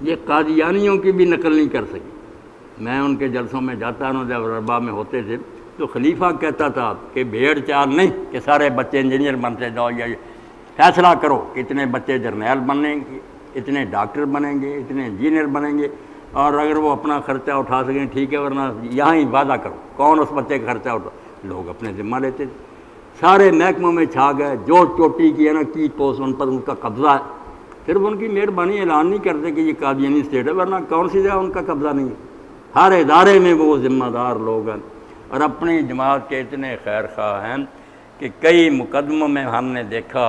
یہ قادیانیوں کی بھی نقل نہیں کر سکی۔ میں ان کے جلسوں میں جاتا ہوں، جب ربا میں ہوتے تھے تو خلیفہ کہتا تھا کہ بھیڑ چال نہیں کہ سارے بچے انجینئر بنتے جاؤ، یا فیصلہ کرو کہ اتنے بچے جرنیل بنیں گے، اتنے ڈاکٹر بنیں گے، اتنے انجینئر بنیں گے، اور اگر وہ اپنا خرچہ اٹھا سکیں ٹھیک ہے، ورنہ یہاں ہی وعدہ کرو کون اس بچے کا خرچہ اٹھا۔ لوگ اپنے ذمہ لیتے تھے، سارے محکموں میں چھا گئے، جو چوٹی کی ہے نا کی پوسٹ ان پر ان کا قبضہ ہے، صرف ان کی مہربانی اعلان نہیں کرتے کہ یہ قادیانی اسٹیٹ ہے، ورنہ کون سی جگہ ان کا قبضہ نہیں ہے، ہر ادارے میں وہ ذمہ دار لوگ ہیں۔ اور اپنی جماعت کے اتنے خیر خواہ ہیں کہ کئی مقدموں میں ہم نے دیکھا،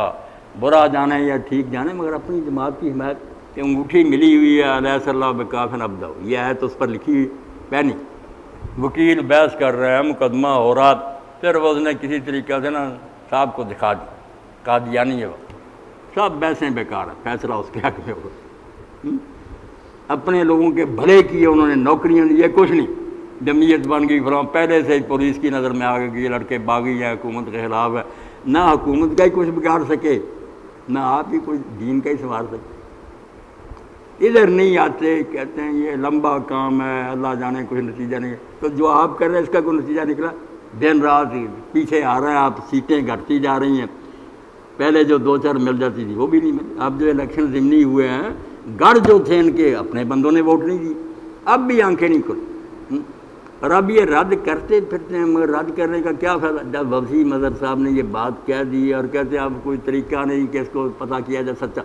برا جانے یا ٹھیک جانے، مگر اپنی جماعت کی حمایت کہ انگوٹھی ملی ہوئی ہے علیہ اللہ بکافٍ عبدہ، یہ آیت اس پر لکھی ہوئی پہنی، وکیل بحث کر رہے ہیں، مقدمہ ہو رہا، پھر وہ اس نے کسی طریقے سے نا صاحب کو دکھا دی قادیانی ہے وہ، سب بحثیں بیکار ہیں، فیصلہ اس کے حق میں ہوگا۔ اپنے لوگوں کے بھلے کیے انہوں نے، نوکریاں لیے کچھ نہیں، جمعیت بن گئی فلاں، پہلے سے ہی پولیس کی نظر میں آ گئی کہ یہ لڑکے باغی ہیں، حکومت کے خلاف ہے، نہ حکومت کا ہی کچھ بگاڑ سکے، نہ آپ ہی کوئی دین کا ہی سنوار سکے، ادھر نہیں آتے، کہتے ہیں یہ لمبا کام ہے، اللہ جانے کوئی نتیجہ نہیں ہے۔ تو جو آپ کر رہے ہیں اس کا کوئی نتیجہ نکلا؟ دن رات پیچھے آ رہے ہیں آپ، سیٹیں گھٹتی جا رہی ہیں، پہلے جو دو چار مل جاتی تھی وہ بھی نہیں ملی، اب جو الیکشن ضمنی ہوئے ہیں، گڑھ جو تھے ان کے اپنے بندوں نے ووٹ نہیں دی، اب بھی آنکھیں نہیں کھلی، اور اب یہ رد کرتے پھرتے ہیں، مگر رد کرنے کا کیا فائدہ؟ جب وسیع مظہر صاحب نے یہ بات کہہ دی اور کہتے ہیں اب کوئی طریقہ نہیں کہ اس کو پتہ کیا جائے سچا،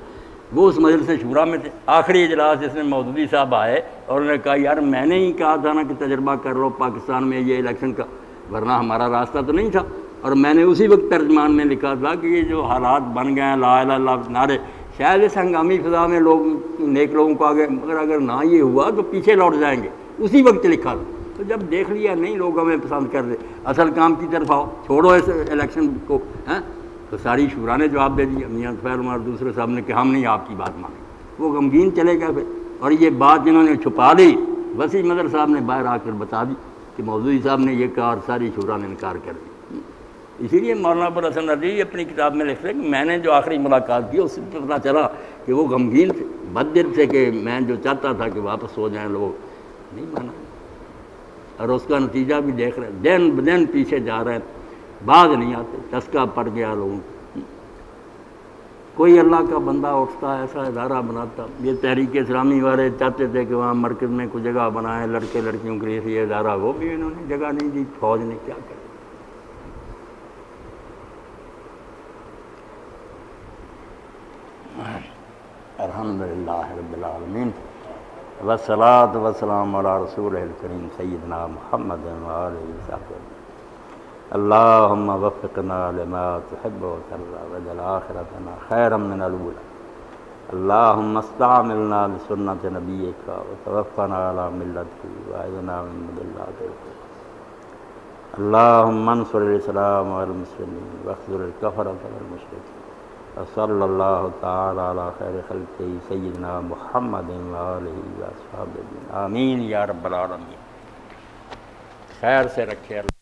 وہ اس مجلس شورا میں تھے، آخری اجلاس جس میں مودودی صاحب آئے اور انہوں نے کہا یار میں نے ہی کہا تھا نا کہ تجربہ کر لو پاکستان میں یہ الیکشن کا، ورنہ ہمارا راستہ تو نہیں تھا، اور میں نے اسی وقت ترجمان میں لکھا تھا کہ یہ جو حالات بن گئے ہیں لا الہ الا اللہ نعرے، شاید اس ہنگامی فضا میں لوگ نیک لوگوں کو آگے، مگر اگر نہ یہ ہوا تو پیچھے لوٹ جائیں گے، اسی وقت لکھا تھا۔ تو جب دیکھ لیا نہیں لوگ ہمیں پسند کر دے، اصل کام کی طرف آؤ، چھوڑو اس الیکشن کو، ہیں تو ساری شورا نے جواب دے دیا، میاں طفیل عمر دوسرے صاحب نے کہ ہم نہیں آپ کی بات مانیں، وہ غمگین چلے گئے پھر، اور یہ بات جنہوں نے چھپا لی وسیع مظہر صاحب نے باہر آ کر بتا دی کہ مودودی صاحب نے یہ کہا اور ساری شورا نے انکار کر دی۔ اسی لیے مولانا ابوالحسن ندوی اپنی کتاب میں لکھتے ہیں کہ میں نے جو آخری ملاقات کی اس سے پتہ چلا کہ وہ غمگین تھے، بددل تھے، کہ میں جو چاہتا تھا کہ واپس ہو جائیں لوگ، نہیں مانا، اور اس کا نتیجہ بھی دیکھ رہے ہیں، دن بدن پیچھے جا رہے ہیں، باز نہیں آتے، چسکا پڑ گیا لوگوں کو۔ کوئی اللہ کا بندہ اٹھتا ایسا ادارہ بناتا، یہ تحریک اسلامی والے چاہتے تھے کہ وہاں مرکز میں کوئی جگہ بنائیں لڑکے لڑکیوں کے لیے یہ ادارہ، وہ بھی انہوں نے جگہ نہیں دی، فوج نے کیا کیا۔ الحمدللہ رب العالمین، والصلاۃ والسلام علی رسولہ الکریم سیدنا محمد وآلہ وصحبہ۔ اللہم وفقنا لما تحب وترضى واجعل آخرتنا خیرا من الأولى۔ اللہم استعملنا بسنت نبیک وتوفنا علی ملتہ واعذنا من مضلات القبور۔ اللہم انصر الاسلام والمسلمین واخذل الکفرۃ والمشرکین، وصلی اللہ تعالی علی خیر خلقہ سیدنا محمد وآلہ وصحبہ آمین یا رب العالمین۔ خیر سے رکھے اللہ۔